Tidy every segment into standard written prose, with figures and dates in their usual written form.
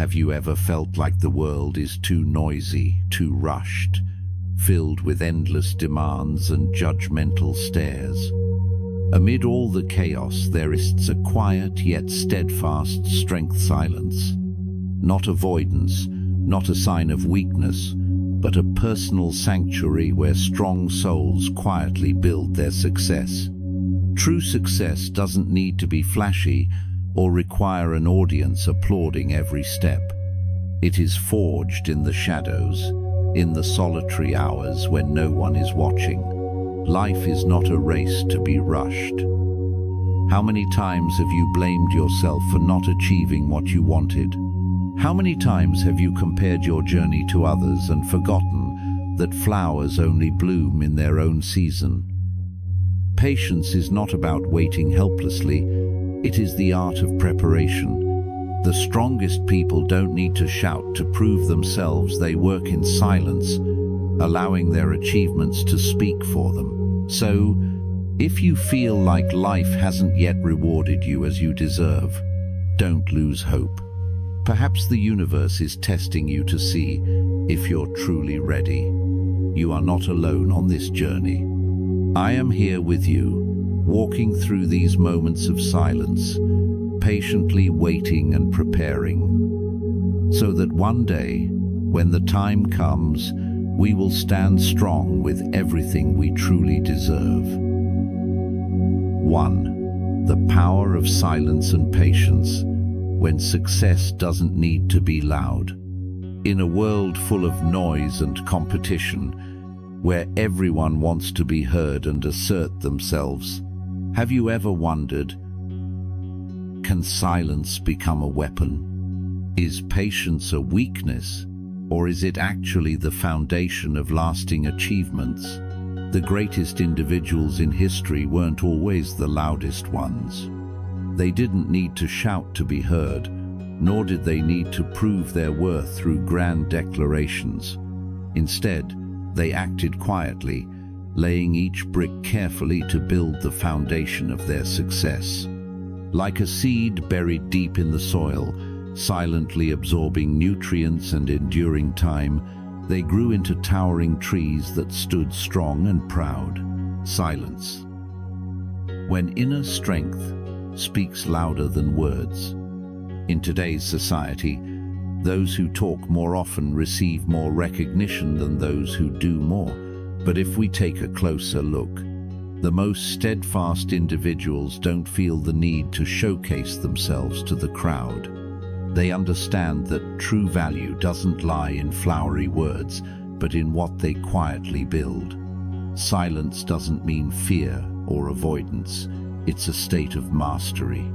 Have you ever felt like the world is too noisy, too rushed, filled with endless demands and judgmental stares? Amid all the chaos, there is a quiet yet steadfast strength silence. Not avoidance, not a sign of weakness, but a personal sanctuary where strong souls quietly build their success. True success doesn't need to be flashy or require an audience applauding every step. It is forged in the shadows, in the solitary hours when no one is watching. Life is not a race to be rushed. How many times have you blamed yourself for not achieving what you wanted? How many times have you compared your journey to others and forgotten that flowers only bloom in their own season? Patience is not about waiting helplessly, it is the art of preparation. The strongest people don't need to shout to prove themselves, they work in silence, allowing their achievements to speak for them. So, if you feel like life hasn't yet rewarded you as you deserve, don't lose hope. Perhaps the universe is testing you to see if you're truly ready. You are not alone on this journey. I am here with you, walking through these moments of silence, patiently waiting and preparing, so that one day, when the time comes, we will stand strong with everything we truly deserve. 1. The power of silence and patience. When success doesn't need to be loud. In a world full of noise and competition, where everyone wants to be heard and assert themselves, have you ever wondered, can silence become a weapon? Is patience a weakness, or is it actually the foundation of lasting achievements? The greatest individuals in history weren't always the loudest ones. They didn't need to shout to be heard, nor did they need to prove their worth through grand declarations. Instead, they acted quietly, laying each brick carefully to build the foundation of their success. Like a seed buried deep in the soil, silently absorbing nutrients and enduring time, they grew into towering trees that stood strong and proud. Silence. When inner strength speaks louder than words. In today's society, those who talk more often receive more recognition than those who do more. But if we take a closer look, the most steadfast individuals don't feel the need to showcase themselves to the crowd. They understand that true value doesn't lie in flowery words, but in what they quietly build. Silence doesn't mean fear or avoidance. It's a state of mastery.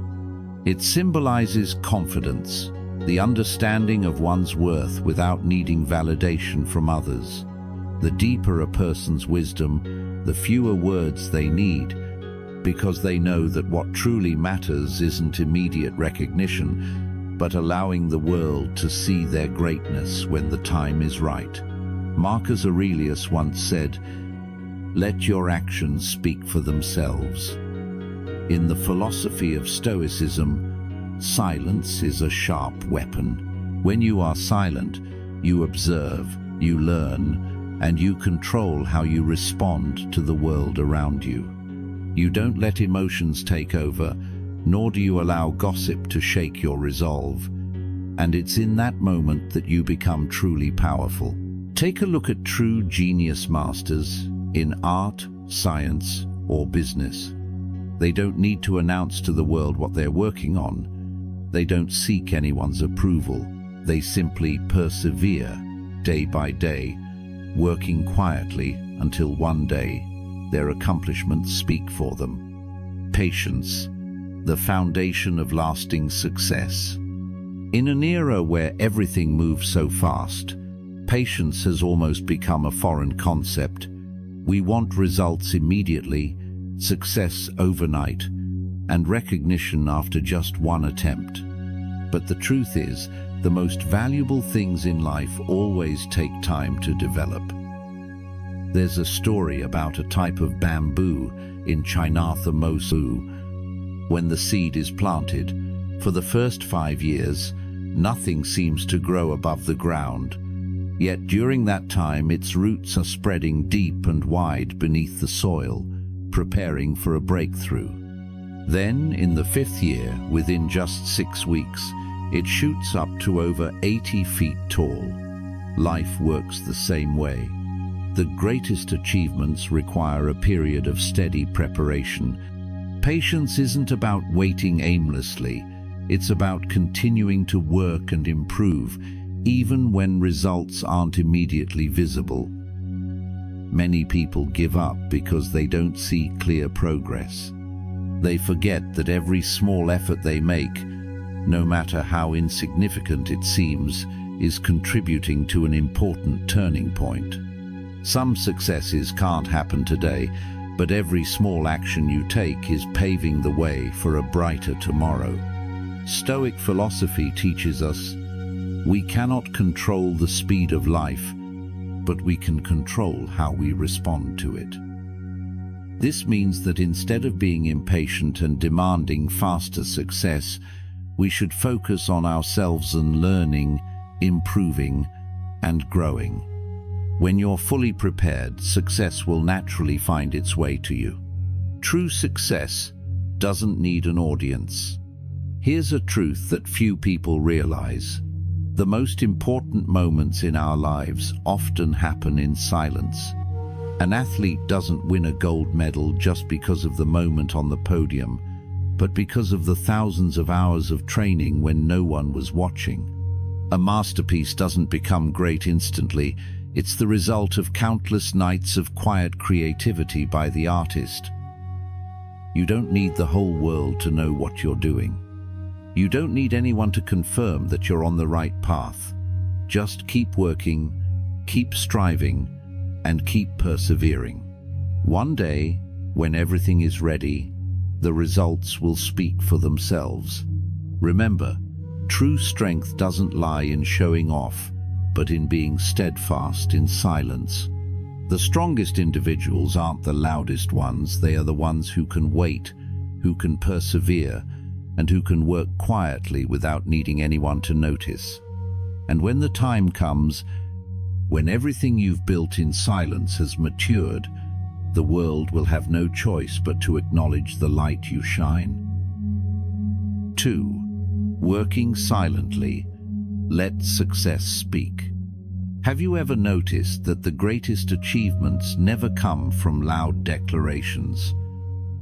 It symbolizes confidence, the understanding of one's worth without needing validation from others. The deeper a person's wisdom, the fewer words they need, because they know that what truly matters isn't immediate recognition, but allowing the world to see their greatness when the time is right. Marcus Aurelius once said, "Let your actions speak for themselves." In the philosophy of Stoicism, silence is a sharp weapon. When you are silent, you observe, you learn, and you control how you respond to the world around you. You don't let emotions take over, nor do you allow gossip to shake your resolve. And it's in that moment that you become truly powerful. Take a look at true genius masters in art, science, or business. They don't need to announce to the world what they're working on. They don't seek anyone's approval. They simply persevere, day by day, working quietly until one day their accomplishments speak for them. Patience, the foundation of lasting success. In an era where everything moves so fast, patience has almost become a foreign concept. We want results immediately, success overnight, and recognition after just one attempt. But the truth is, the most valuable things in life always take time to develop. There's a story about a type of bamboo in Chinatha Mosu. When the seed is planted, for the first 5 years, Nothing seems to grow above the ground. Yet during that time, its roots are spreading deep and wide beneath the soil, preparing for a breakthrough. Then, in the 5th year, within just 6 weeks, it shoots up to over 80 feet tall. Life works the same way. The greatest achievements require a period of steady preparation. Patience isn't about waiting aimlessly. It's about continuing to work and improve, even when results aren't immediately visible. Many people give up because they don't see clear progress. They forget that every small effort they make, no matter how insignificant it seems, is contributing to an important turning point. Some successes can't happen today, but every small action you take is paving the way for a brighter tomorrow. Stoic philosophy teaches us we cannot control the speed of life, but we can control how we respond to it. This means that instead of being impatient and demanding faster success, we should focus on ourselves and learning, improving, and growing. When you're fully prepared, success will naturally find its way to you. True success doesn't need an audience. Here's a truth that few people realize. The most important moments in our lives often happen in silence. An athlete doesn't win a gold medal just because of the moment on the podium, but because of the thousands of hours of training when no one was watching. A masterpiece doesn't become great instantly. It's the result of countless nights of quiet creativity by the artist. You don't need the whole world to know what you're doing. You don't need anyone to confirm that you're on the right path. Just keep working, keep striving, and keep persevering. One day, when everything is ready, the results will speak for themselves. Remember, true strength doesn't lie in showing off, but in being steadfast in silence. The strongest individuals aren't the loudest ones. They are the ones who can wait, who can persevere, and who can work quietly without needing anyone to notice. And when the time comes, when everything you've built in silence has matured, the world will have no choice but to acknowledge the light you shine. 2. Working silently. Let success speak. Have you ever noticed that the greatest achievements never come from loud declarations?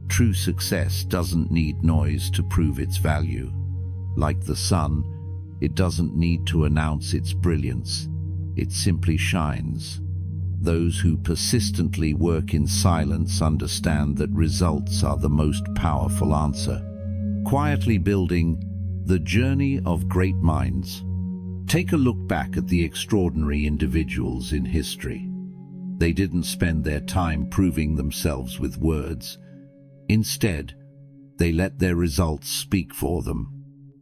True success doesn't need noise to prove its value. Like the sun, it doesn't need to announce its brilliance. It simply shines. Those who persistently work in silence understand that results are the most powerful answer. Quietly building the journey of great minds. Take a look back at the extraordinary individuals in history. They didn't spend their time proving themselves with words. Instead, they let their results speak for them.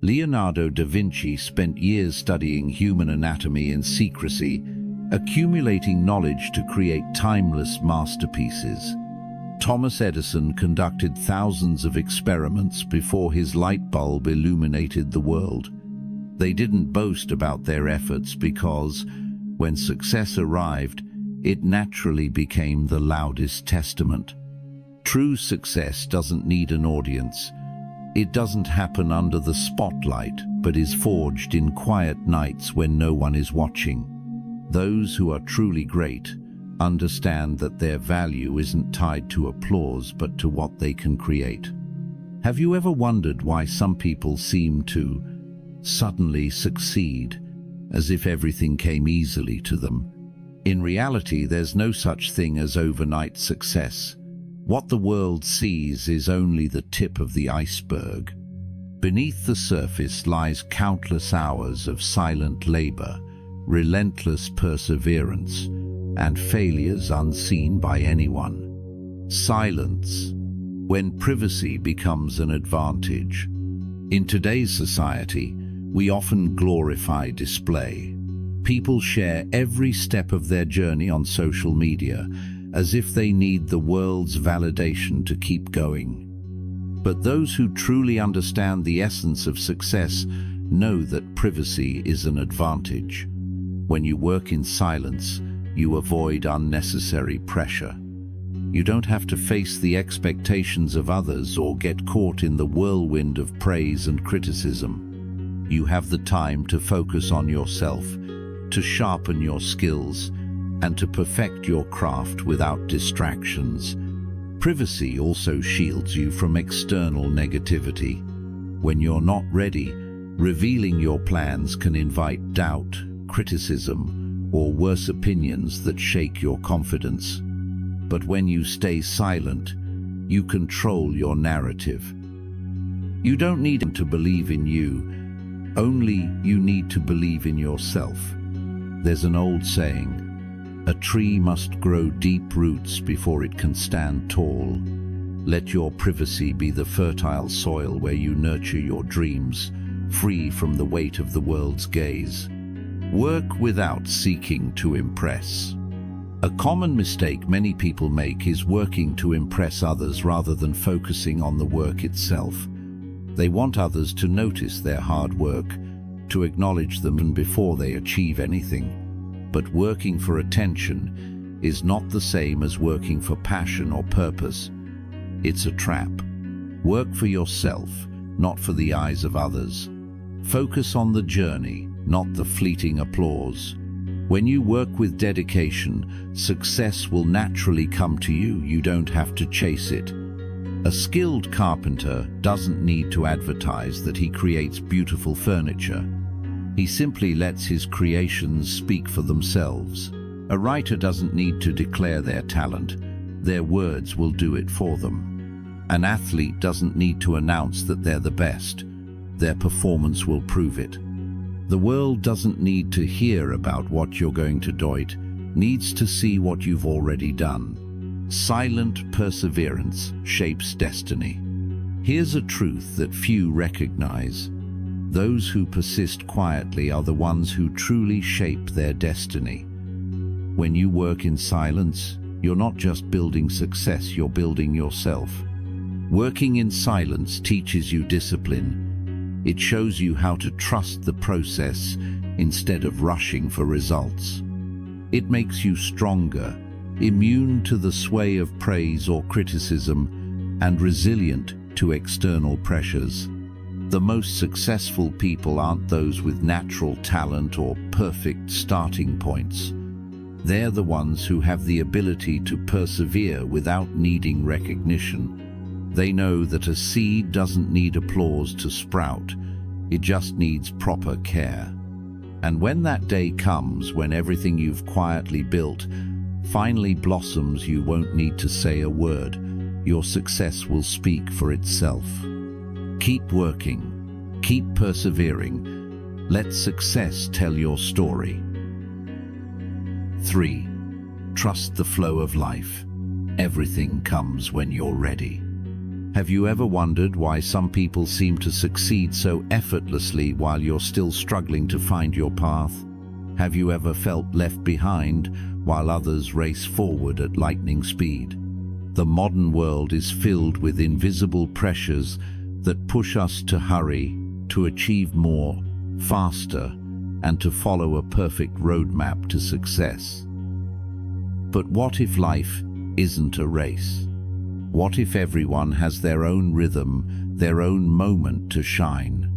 Leonardo da Vinci spent years studying human anatomy in secrecy, accumulating knowledge to create timeless masterpieces. Thomas Edison conducted thousands of experiments before his light bulb illuminated the world. They didn't boast about their efforts because, when success arrived, it naturally became the loudest testament. True success doesn't need an audience. It doesn't happen under the spotlight, but is forged in quiet nights when no one is watching. Those who are truly great understand that their value isn't tied to applause, but to what they can create. Have you ever wondered why some people seem to suddenly succeed, as if everything came easily to them? In reality, there's no such thing as overnight success. What the world sees is only the tip of the iceberg. Beneath the surface lies countless hours of silent labor, relentless perseverance, and failures unseen by anyone. Silence, when privacy becomes an advantage. In today's society, we often glorify display. People share every step of their journey on social media, as if they need the world's validation to keep going. But those who truly understand the essence of success know that privacy is an advantage. When you work in silence, you avoid unnecessary pressure. You don't have to face the expectations of others or get caught in the whirlwind of praise and criticism. You have the time to focus on yourself, to sharpen your skills, and to perfect your craft without distractions. Privacy also shields you from external negativity. When you're not ready, revealing your plans can invite doubt, criticism, or worse, opinions that shake your confidence. But when you stay silent, you control your narrative. You don't need them to believe in you, only you need to believe in yourself. There's an old saying, a tree must grow deep roots before it can stand tall. Let your privacy be the fertile soil where you nurture your dreams, free from the weight of the world's gaze. Work without seeking to impress. A common mistake many people make is working to impress others rather than focusing on the work itself. They want others to notice their hard work, to acknowledge them even before they achieve anything. But working for attention is not the same as working for passion or purpose. It's a trap. Work for yourself, not for the eyes of others. Focus on the journey, not the fleeting applause. When you work with dedication, success will naturally come to you. You don't have to chase it. A skilled carpenter doesn't need to advertise that he creates beautiful furniture. He simply lets his creations speak for themselves. A writer doesn't need to declare their talent. Their words will do it for them. An athlete doesn't need to announce that they're the best. Their performance will prove it. The world doesn't need to hear about what you're going to do, it needs to see what you've already done. Silent perseverance shapes destiny. Here's a truth that few recognize. Those who persist quietly are the ones who truly shape their destiny. When you work in silence, you're not just building success, you're building yourself. Working in silence teaches you discipline. It shows you how to trust the process instead of rushing for results. It makes you stronger, immune to the sway of praise or criticism, and resilient to external pressures. The most successful people aren't those with natural talent or perfect starting points. They're the ones who have the ability to persevere without needing recognition. They know that a seed doesn't need applause to sprout, it just needs proper care. And when that day comes, when everything you've quietly built finally blossoms, you won't need to say a word. Your success will speak for itself. Keep working, keep persevering. Let success tell your story. 3. Trust the flow of life. Everything comes when you're ready. Have you ever wondered why some people seem to succeed so effortlessly while you're still struggling to find your path? Have you ever felt left behind while others race forward at lightning speed? The modern world is filled with invisible pressures that push us to hurry, to achieve more, faster, and to follow a perfect roadmap to success. But what if life isn't a race? What if everyone has their own rhythm, their own moment to shine?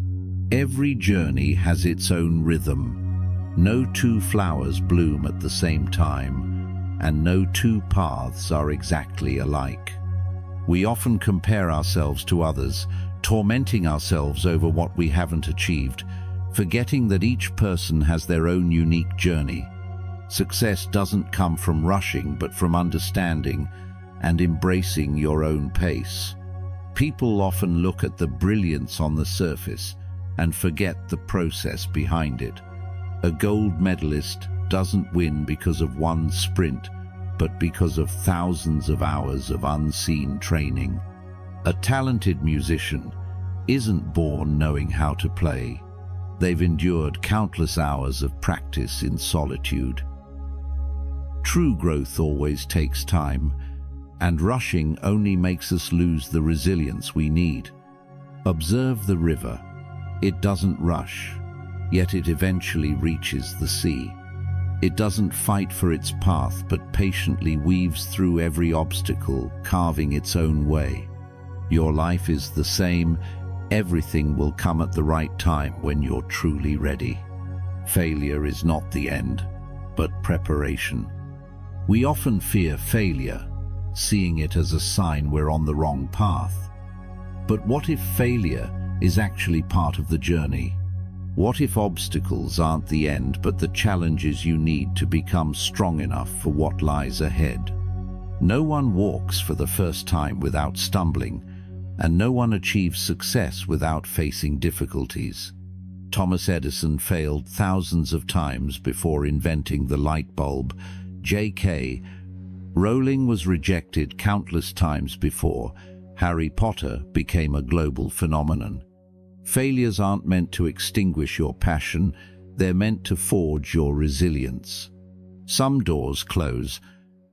Every journey has its own rhythm. No two flowers bloom at the same time, and no two paths are exactly alike. We often compare ourselves to others, tormenting ourselves over what we haven't achieved, forgetting that each person has their own unique journey. Success doesn't come from rushing, but from understanding and embracing your own pace. People often look at the brilliance on the surface and forget the process behind it. A gold medalist doesn't win because of one sprint, but because of thousands of hours of unseen training. A talented musician isn't born knowing how to play. They've endured countless hours of practice in solitude. True growth always takes time, and rushing only makes us lose the resilience we need. Observe the river. It doesn't rush, yet it eventually reaches the sea. It doesn't fight for its path, but patiently weaves through every obstacle, carving its own way. Your life is the same. Everything will come at the right time when you're truly ready. Failure is not the end, but preparation. We often fear failure, seeing it as a sign we're on the wrong path. But what if failure is actually part of the journey? What if obstacles aren't the end, but the challenges you need to become strong enough for what lies ahead? No one walks for the first time without stumbling, and no one achieves success without facing difficulties. Thomas Edison failed thousands of times before inventing the light bulb. J.K. Rowling was rejected countless times before Harry Potter became a global phenomenon. Failures aren't meant to extinguish your passion, they're meant to forge your resilience. Some doors close,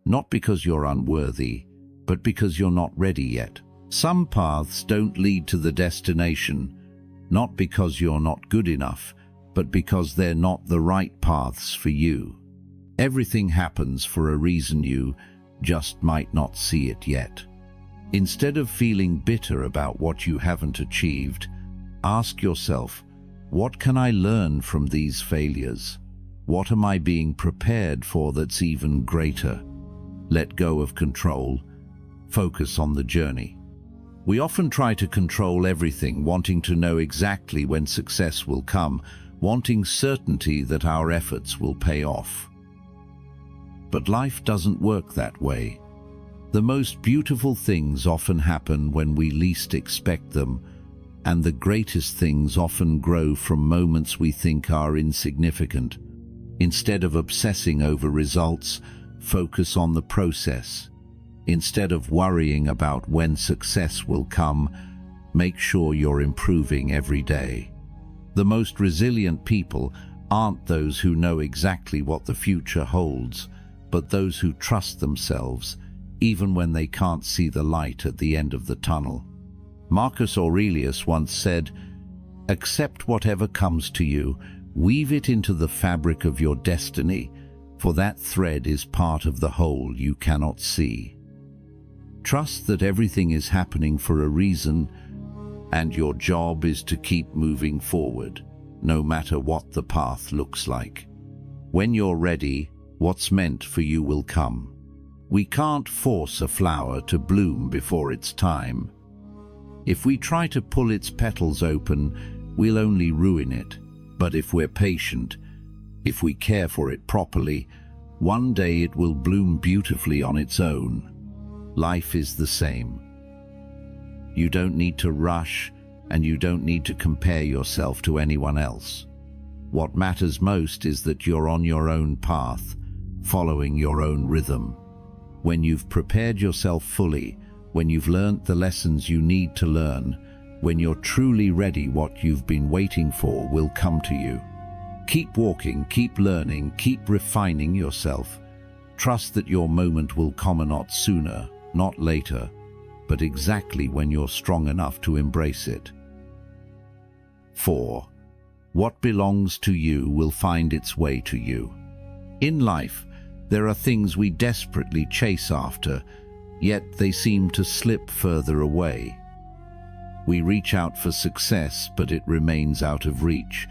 not because you're unworthy, but because you're not ready yet. Some paths don't lead to the destination, not because you're not good enough, but because they're not the right paths for you. Everything happens for a reason, you just might not see it yet. Instead of feeling bitter about what you haven't achieved, ask yourself, what can I learn from these failures? What am I being prepared for that's even greater? Let go of control. Focus on the journey. We often try to control everything, wanting to know exactly when success will come, wanting certainty that our efforts will pay off. But life doesn't work that way. The most beautiful things often happen when we least expect them, and the greatest things often grow from moments we think are insignificant. Instead of obsessing over results, focus on the process. Instead of worrying about when success will come, make sure you're improving every day. The most resilient people aren't those who know exactly what the future holds, but those who trust themselves, even when they can't see the light at the end of the tunnel. Marcus Aurelius once said, "Accept whatever comes to you, weave it into the fabric of your destiny, for that thread is part of the whole you cannot see." Trust that everything is happening for a reason, and your job is to keep moving forward, no matter what the path looks like. When you're ready, what's meant for you will come. We can't force a flower to bloom before its time. If we try to pull its petals open, we'll only ruin it. But if we're patient, if we care for it properly, one day it will bloom beautifully on its own. Life is the same. You don't need to rush, and you don't need to compare yourself to anyone else. What matters most is that you're on your own path, following your own rhythm. When you've prepared yourself fully, when you've learned the lessons you need to learn, when you're truly ready, what you've been waiting for will come to you. Keep walking, keep learning, keep refining yourself. Trust that your moment will come, not sooner, not later, but exactly when you're strong enough to embrace it. 4. What belongs to you will find its way to you. In life, there are things we desperately chase after, yet they seem to slip further away. We reach out for success, but it remains out of reach.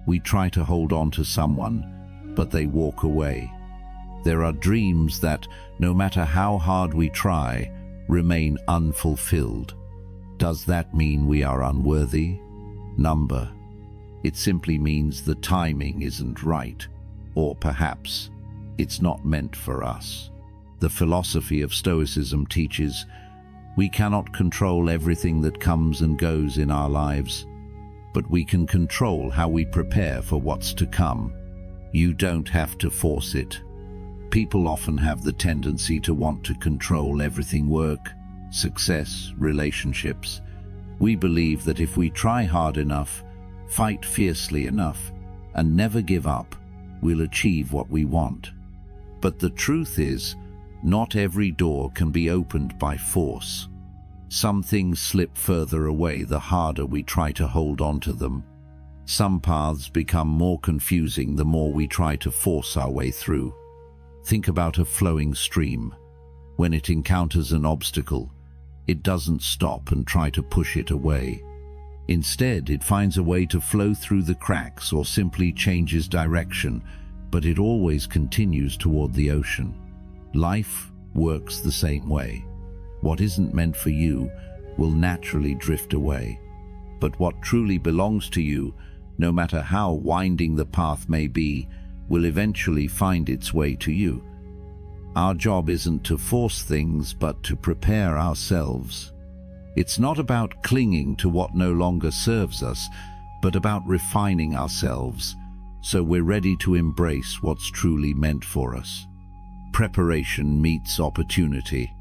We try to hold on to someone, but they walk away. There are dreams that, no matter how hard we try, remain unfulfilled. Does that mean we are unworthy? Number. It simply means the timing isn't right, or perhaps it's not meant for us. The philosophy of Stoicism teaches we cannot control everything that comes and goes in our lives, but we can control how we prepare for what's to come. You don't have to force it. People often have the tendency to want to control everything: work, success, relationships. We believe that if we try hard enough, fight fiercely enough, and never give up, we'll achieve what we want. But the truth is, not every door can be opened by force. Some things slip further away the harder we try to hold on to them. Some paths become more confusing the more we try to force our way through. Think about a flowing stream. When it encounters an obstacle, it doesn't stop and try to push it away. Instead, it finds a way to flow through the cracks or simply changes direction, but it always continues toward the ocean. Life works the same way. What isn't meant for you will naturally drift away. But what truly belongs to you, no matter how winding the path may be, will eventually find its way to you. Our job isn't to force things, but to prepare ourselves. It's not about clinging to what no longer serves us, but about refining ourselves, so we're ready to embrace what's truly meant for us. Preparation meets opportunity.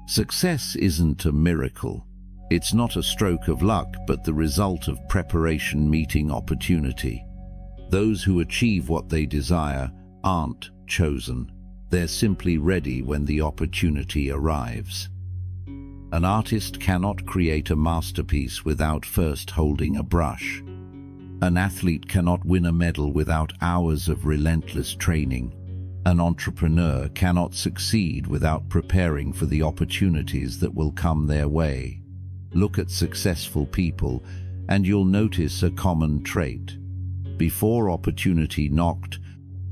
Success isn't a miracle. It's not a stroke of luck, but the result of preparation meeting opportunity. Those who achieve what they desire aren't chosen. They're simply ready when the opportunity arrives. An artist cannot create a masterpiece without first holding a brush. An athlete cannot win a medal without hours of relentless training. An entrepreneur cannot succeed without preparing for the opportunities that will come their way. Look at successful people, and you'll notice a common trait. Before opportunity knocked,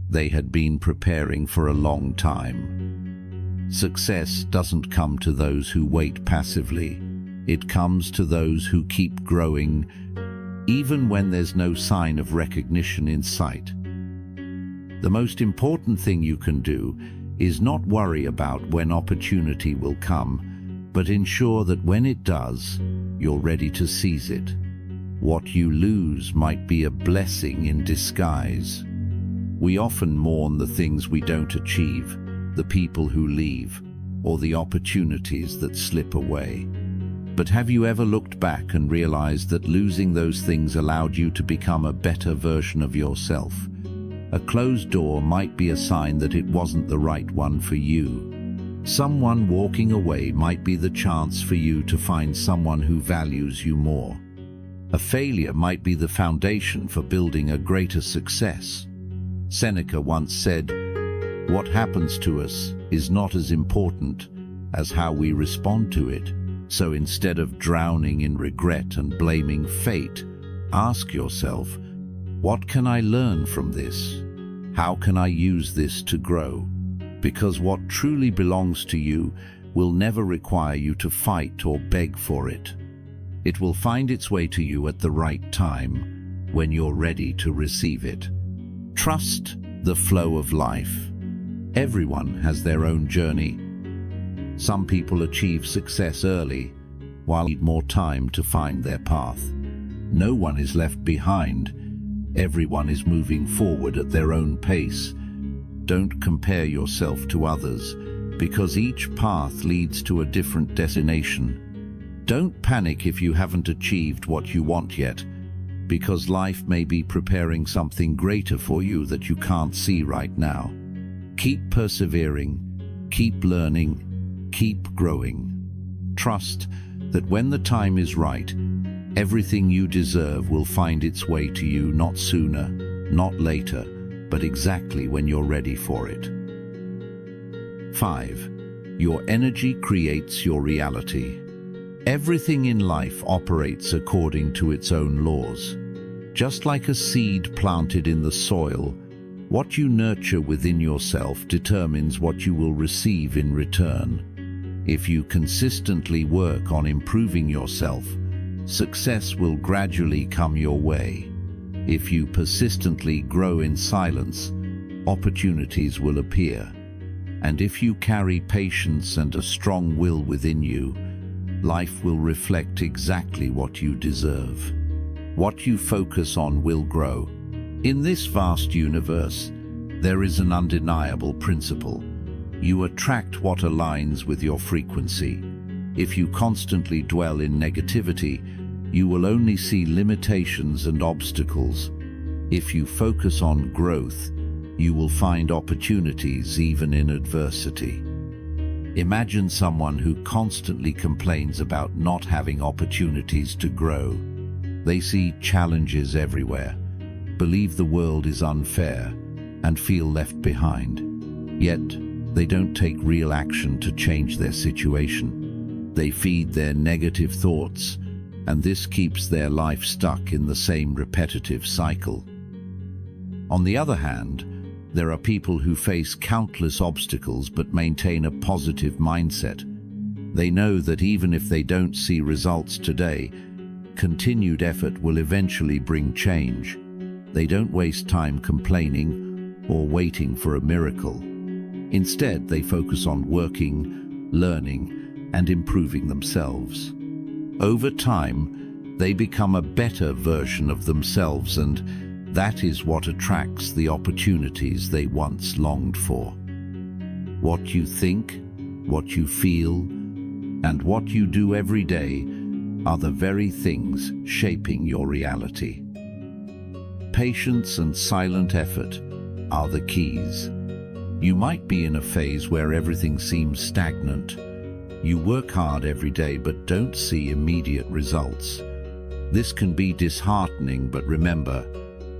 they had been preparing for a long time. Success doesn't come to those who wait passively. It comes to those who keep growing, even when there's no sign of recognition in sight. The most important thing you can do is not worry about when opportunity will come, but ensure that when it does, you're ready to seize it. What you lose might be a blessing in disguise. We often mourn the things we don't achieve, the people who leave, or the opportunities that slip away. But have you ever looked back and realized that losing those things allowed you to become a better version of yourself? A closed door might be a sign that it wasn't the right one for you. Someone walking away might be the chance for you to find someone who values you more. A failure might be the foundation for building a greater success. Seneca once said, "What happens to us is not as important as how we respond to it." So instead of drowning in regret and blaming fate, ask yourself, what can I learn from this? How can I use this to grow? Because what truly belongs to you will never require you to fight or beg for it. It will find its way to you at the right time, when you're ready to receive it. Trust the flow of life. Everyone has their own journey. Some people achieve success early, while need more time to find their path. No one is left behind. Everyone is moving forward at their own pace. Don't compare yourself to others, because each path leads to a different destination. Don't panic if you haven't achieved what you want yet, because life may be preparing something greater for you that you can't see right now. Keep persevering, keep learning, keep growing. Trust that when the time is right, everything you deserve will find its way to you, not sooner, not later, but exactly when you're ready for it. 5. Your energy creates your reality. Everything in life operates according to its own laws. Just like a seed planted in the soil, what you nurture within yourself determines what you will receive in return. If you consistently work on improving yourself, success will gradually come your way. If you persistently grow in silence, opportunities will appear. And if you carry patience and a strong will within you, life will reflect exactly what you deserve. What you focus on will grow. In this vast universe, there is an undeniable principle. You attract what aligns with your frequency. If you constantly dwell in negativity, you will only see limitations and obstacles. If you focus on growth, you will find opportunities even in adversity. Imagine someone who constantly complains about not having opportunities to grow. They see challenges everywhere, believe the world is unfair, and feel left behind. Yet, they don't take real action to change their situation. They feed their negative thoughts, and this keeps their life stuck in the same repetitive cycle. On the other hand, there are people who face countless obstacles but maintain a positive mindset. They know that even if they don't see results today, continued effort will eventually bring change. They don't waste time complaining or waiting for a miracle. Instead, they focus on working, learning, and improving themselves. Over time, they become a better version of themselves, and that is what attracts the opportunities they once longed for. What you think, what you feel, and what you do every day are the very things shaping your reality. Patience and silent effort are the keys. You might be in a phase where everything seems stagnant. You work hard every day but don't see immediate results. This can be disheartening, but remember,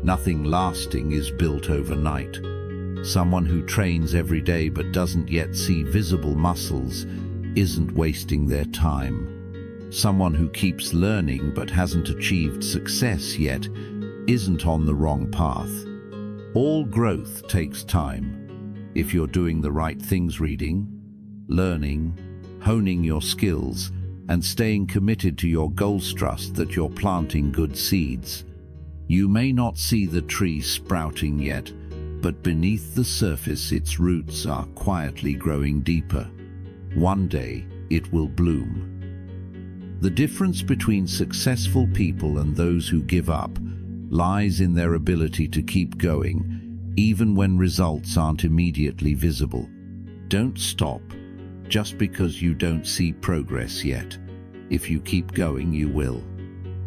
nothing lasting is built overnight. Someone who trains every day but doesn't yet see visible muscles isn't wasting their time. Someone who keeps learning but hasn't achieved success yet isn't on the wrong path. All growth takes time. If you're doing the right things, reading, learning, honing your skills, and staying committed to your goals, trust that you're planting good seeds. You may not see the tree sprouting yet, but beneath the surface its roots are quietly growing deeper. One day, it will bloom. The difference between successful people and those who give up lies in their ability to keep going, even when results aren't immediately visible. Don't stop just because you don't see progress yet. If you keep going, you will.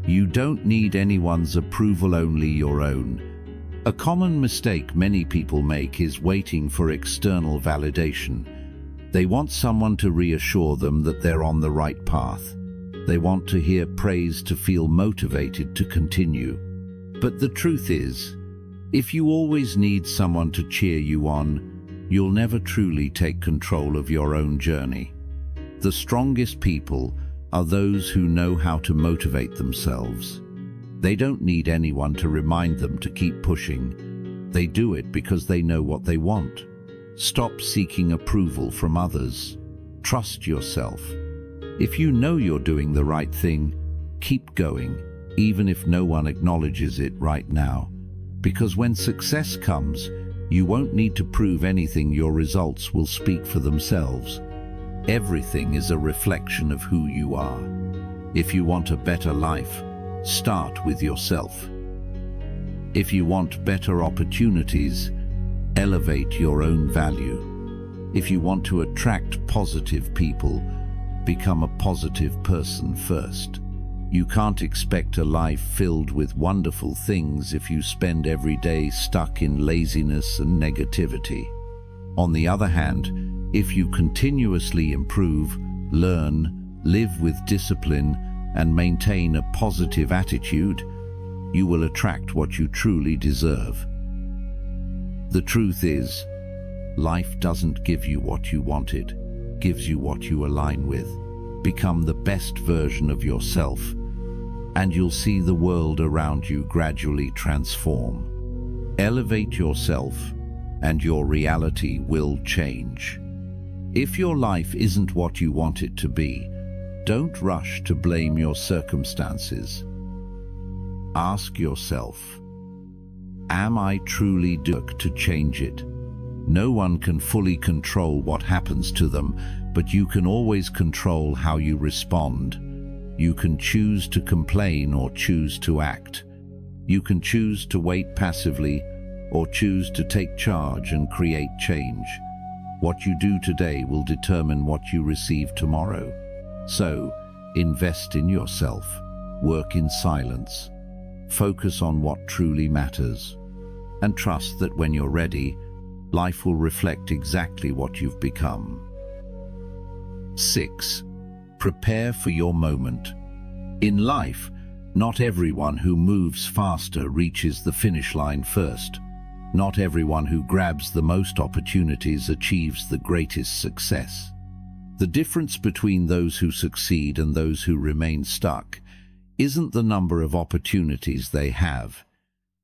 You don't need anyone's approval, only your own. A common mistake many people make is waiting for external validation. They want someone to reassure them that they're on the right path. They want to hear praise to feel motivated to continue. But the truth is, if you always need someone to cheer you on, you'll never truly take control of your own journey. The strongest people are those who know how to motivate themselves. They don't need anyone to remind them to keep pushing. They do it because they know what they want. Stop seeking approval from others. Trust yourself. If you know you're doing the right thing, keep going, even if no one acknowledges it right now. Because when success comes, you won't need to prove anything. Your results will speak for themselves. Everything is a reflection of who you are. If you want a better life, start with yourself. If you want better opportunities, elevate your own value. If you want to attract positive people, become a positive person first. You can't expect a life filled with wonderful things if you spend every day stuck in laziness and negativity. On the other hand, if you continuously improve, learn, live with discipline, and maintain a positive attitude, you will attract what you truly deserve. The truth is, life doesn't give you what you wanted, it gives you what you align with. Become the best version of yourself, and you'll see the world around you gradually transform. Elevate yourself, and your reality will change. If your life isn't what you want it to be, don't rush to blame your circumstances. Ask yourself, am I truly doing to change it? No one can fully control what happens to them, but you can always control how you respond. You can choose to complain or choose to act. You can choose to wait passively or choose to take charge and create change. What you do today will determine what you receive tomorrow. So, invest in yourself, work in silence, focus on what truly matters, and trust that when you're ready, life will reflect exactly what you've become. 6. Prepare for your moment. In life, Not everyone who moves faster reaches the finish line first. Not everyone who grabs the most opportunities achieves the greatest success. The difference between those who succeed and those who remain stuck isn't the number of opportunities they have.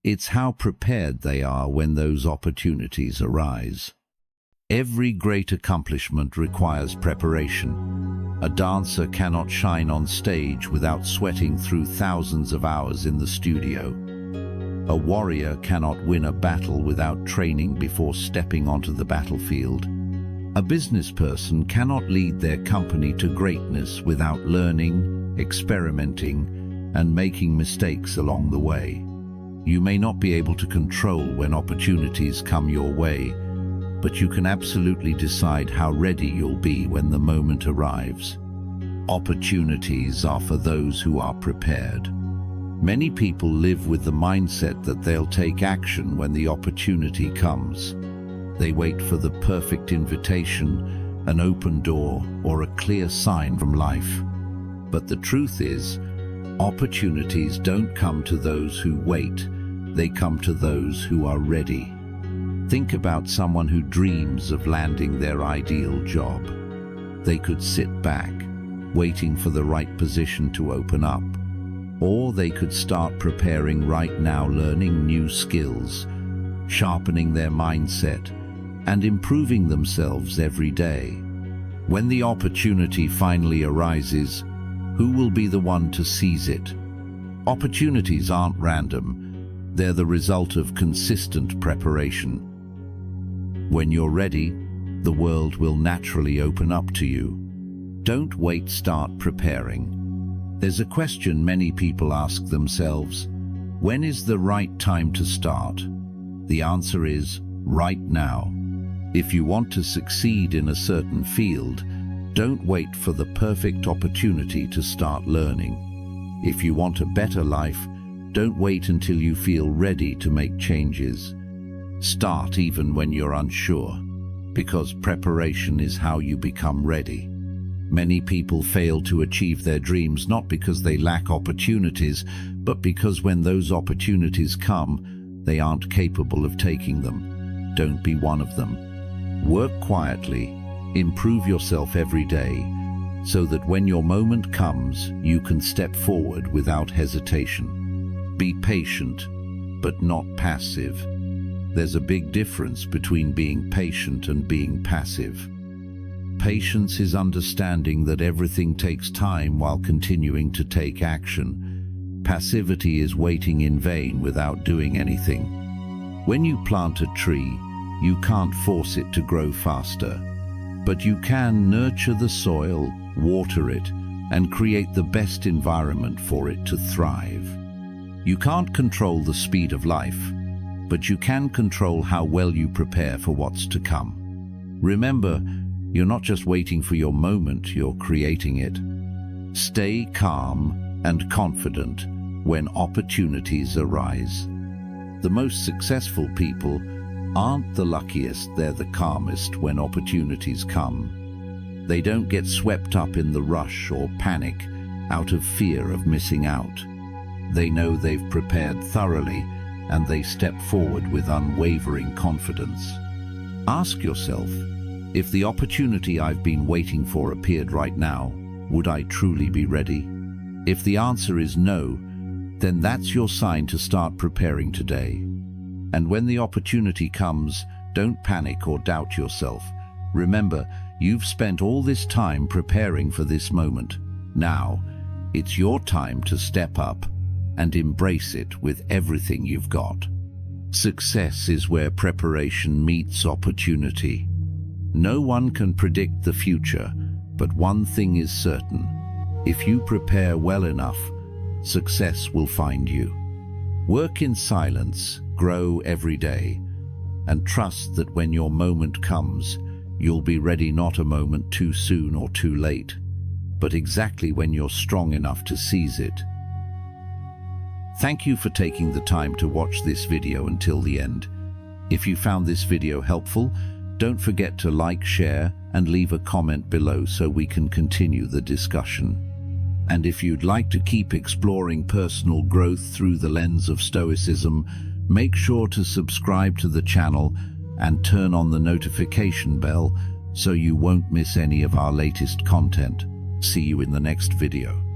It's how prepared they are when those opportunities arise. Every great accomplishment requires preparation. A dancer cannot shine on stage without sweating through thousands of hours in the studio. A warrior cannot win a battle without training before stepping onto the battlefield. A business person cannot lead their company to greatness without learning, experimenting, and making mistakes along the way. You may not be able to control when opportunities come your way, but you can absolutely decide how ready you'll be when the moment arrives. Opportunities are for those who are prepared. Many people live with the mindset that they'll take action when the opportunity comes. They wait for the perfect invitation, an open door, or a clear sign from life. But the truth is, opportunities don't come to those who wait, they come to those who are ready. Think about someone who dreams of landing their ideal job. They could sit back, waiting for the right position to open up. Or they could start preparing right now, learning new skills, sharpening their mindset, and improving themselves every day. When the opportunity finally arises, who will be the one to seize it? Opportunities aren't random. They're the result of consistent preparation. When you're ready, the world will naturally open up to you. Don't wait, start preparing. There's a question many people ask themselves: when is the right time to start? The answer is right now. If you want to succeed in a certain field, don't wait for the perfect opportunity to start learning. If you want a better life, don't wait until you feel ready to make changes. Start even when you're unsure, because preparation is how you become ready. Many people fail to achieve their dreams not because they lack opportunities, but because when those opportunities come, they aren't capable of taking them. Don't be one of them. Work quietly, improve yourself every day, so that when your moment comes, you can step forward without hesitation. Be patient, but not passive. There's a big difference between being patient and being passive. Patience is understanding that everything takes time while continuing to take action. Passivity is waiting in vain without doing anything. When you plant a tree, you can't force it to grow faster, but you can nurture the soil, water it, and create the best environment for it to thrive. You can't control the speed of life, but you can control how well you prepare for what's to come. Remember, you're not just waiting for your moment, you're creating it. Stay calm and confident when opportunities arise. The most successful people aren't the luckiest, they're the calmest when opportunities come. They don't get swept up in the rush or panic out of fear of missing out. They know they've prepared thoroughly, and they step forward with unwavering confidence. Ask yourself, if the opportunity I've been waiting for appeared right now, would I truly be ready? If the answer is no, then that's your sign to start preparing today. And when the opportunity comes, don't panic or doubt yourself. Remember, you've spent all this time preparing for this moment. Now, it's your time to step up and embrace it with everything you've got. Success is where preparation meets opportunity. No one can predict the future, but one thing is certain. If you prepare well enough, success will find you. Work in silence, grow every day, and trust that when your moment comes, you'll be ready, not a moment too soon or too late, but exactly when you're strong enough to seize it. Thank you for taking the time to watch this video until the end. If you found this video helpful, don't forget to like, share, and leave a comment below so we can continue the discussion. And if you'd like to keep exploring personal growth through the lens of Stoicism, make sure to subscribe to the channel and turn on the notification bell so you won't miss any of our latest content. See you in the next video.